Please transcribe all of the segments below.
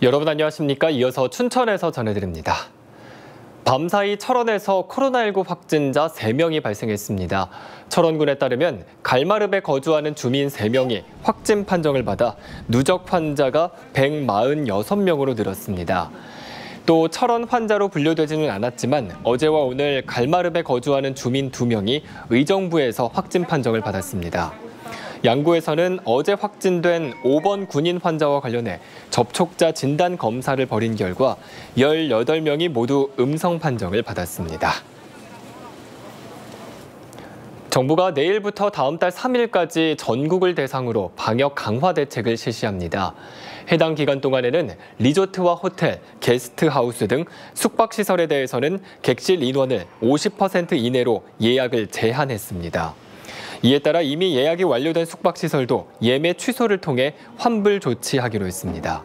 여러분 안녕하십니까? 이어서 춘천에서 전해드립니다. 밤사이 철원에서 코로나19 확진자 3명이 발생했습니다. 철원군에 따르면 갈마릅에 거주하는 주민 3명이 확진 판정을 받아 누적 환자가 146명으로 늘었습니다. 또 철원 환자로 분류되지는 않았지만 어제와 오늘 갈마릅에 거주하는 주민 2명이 의정부에서 확진 판정을 받았습니다. 양구에서는 어제 확진된 5번 군인 환자와 관련해 접촉자 진단 검사를 벌인 결과 18명이 모두 음성 판정을 받았습니다. 정부가 내일부터 다음 달 3일까지 전국을 대상으로 방역 강화 대책을 실시합니다. 해당 기간 동안에는 리조트와 호텔, 게스트하우스 등 숙박시설에 대해서는 객실 인원을 50% 이내로 예약을 제한했습니다. 이에 따라 이미 예약이 완료된 숙박시설도 예매 취소를 통해 환불 조치하기로 했습니다.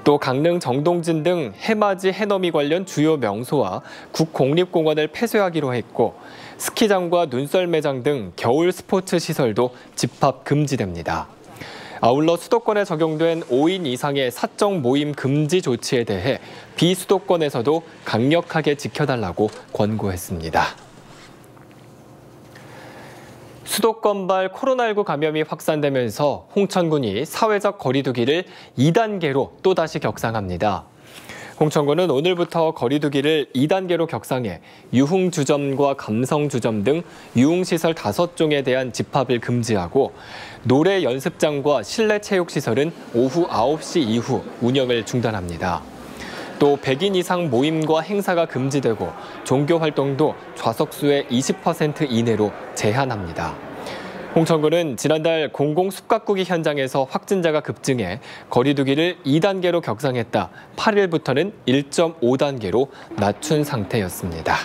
또 강릉 정동진 등 해맞이 해넘이 관련 주요 명소와 국공립공원을 폐쇄하기로 했고 스키장과 눈썰매장 등 겨울 스포츠 시설도 집합 금지됩니다. 아울러 수도권에 적용된 5인 이상의 사적 모임 금지 조치에 대해 비수도권에서도 강력하게 지켜달라고 권고했습니다. 수도권발 코로나19 감염이 확산되면서 홍천군이 사회적 거리 두기를 2단계로 또다시 격상합니다. 홍천군은 오늘부터 거리 두기를 2단계로 격상해 유흥주점과 감성주점 등 유흥시설 5종에 대한 집합을 금지하고 노래 연습장과 실내 체육시설은 오후 9시 이후 운영을 중단합니다. 또 100인 이상 모임과 행사가 금지되고 종교 활동도 좌석수의 20% 이내로 제한합니다. 홍천군은 지난달 공공숙각구기 현장에서 확진자가 급증해 거리 두기를 2단계로 격상했다 8일부터는 1.5단계로 낮춘 상태였습니다.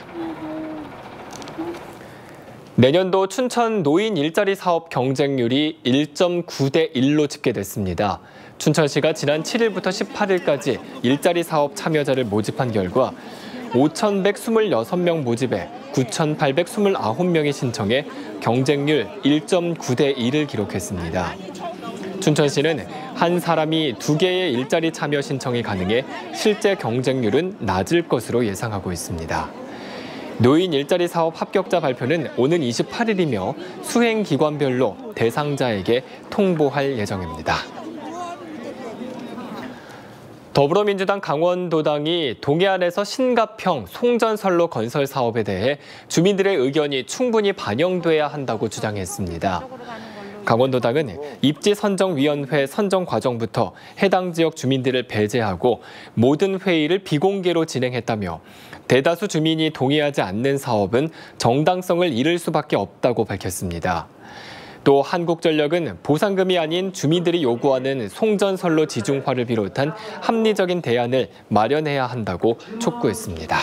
내년도 춘천 노인 일자리 사업 경쟁률이 1.9대 1로 집계됐습니다. 춘천시가 지난 7일부터 18일까지 일자리 사업 참여자를 모집한 결과 5,126명 모집에 9,829명이 신청해 경쟁률 1.9대 1을 기록했습니다. 춘천시는 한 사람이 2개의 일자리 참여 신청이 가능해 실제 경쟁률은 낮을 것으로 예상하고 있습니다. 노인 일자리 사업 합격자 발표는 오는 28일이며 수행기관별로 대상자에게 통보할 예정입니다. 더불어민주당 강원도당이 동해안에서 신갑형 송전선로 건설 사업에 대해 주민들의 의견이 충분히 반영돼야 한다고 주장했습니다. 강원도당은 입지선정위원회 선정 과정부터 해당 지역 주민들을 배제하고 모든 회의를 비공개로 진행했다며 대다수 주민이 동의하지 않는 사업은 정당성을 잃을 수밖에 없다고 밝혔습니다. 또 한국전력은 보상금이 아닌 주민들이 요구하는 송전선로 지중화를 비롯한 합리적인 대안을 마련해야 한다고 촉구했습니다.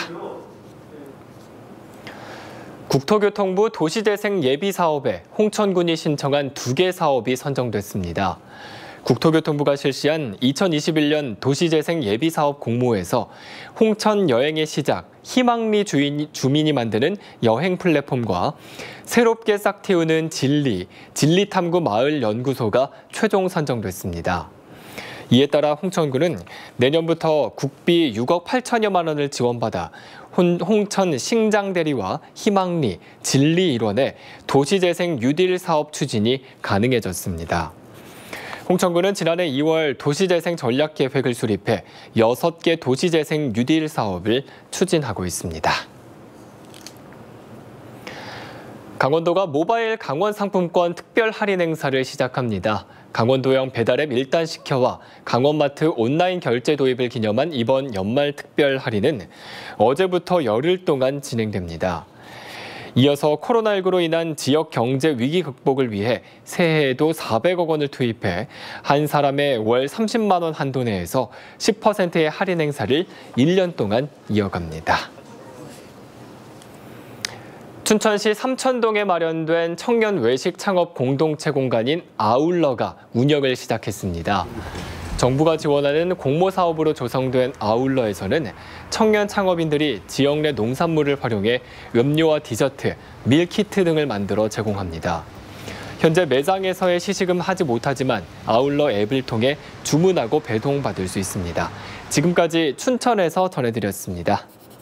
국토교통부 도시재생 예비사업에 홍천군이 신청한 2개 사업이 선정됐습니다. 국토교통부가 실시한 2021년 도시재생 예비사업 공모에서 홍천 여행의 시작, 희망리 주민이 만드는 여행 플랫폼과 새롭게 싹 틔우는 진리탐구 마을 연구소가 최종 선정됐습니다. 이에 따라 홍천군은 내년부터 국비 6억 8천여만 원을 지원받아 홍천 싱장대리와 희망리, 진리 일원의 도시재생 뉴딜 사업 추진이 가능해졌습니다. 홍천군은 지난해 2월 도시재생 전략계획을 수립해 6개 도시재생 뉴딜 사업을 추진하고 있습니다. 강원도가 모바일 강원 상품권 특별 할인 행사를 시작합니다. 강원도형 배달앱 1단 시켜와 강원마트 온라인 결제 도입을 기념한 이번 연말 특별 할인은 어제부터 열흘 동안 진행됩니다. 이어서 코로나19로 인한 지역 경제 위기 극복을 위해 새해에도 400억 원을 투입해 한 사람의 월 30만 원 한도 내에서 10%의 할인 행사를 1년 동안 이어갑니다. 춘천시 삼천동에 마련된 청년 외식 창업 공동체 공간인 아울러가 운영을 시작했습니다. 정부가 지원하는 공모 사업으로 조성된 아울러에서는 청년 창업인들이 지역 내 농산물을 활용해 음료와 디저트, 밀키트 등을 만들어 제공합니다. 현재 매장에서의 시식은 하지 못하지만 아울러 앱을 통해 주문하고 배송받을 수 있습니다. 지금까지 춘천에서 전해드렸습니다.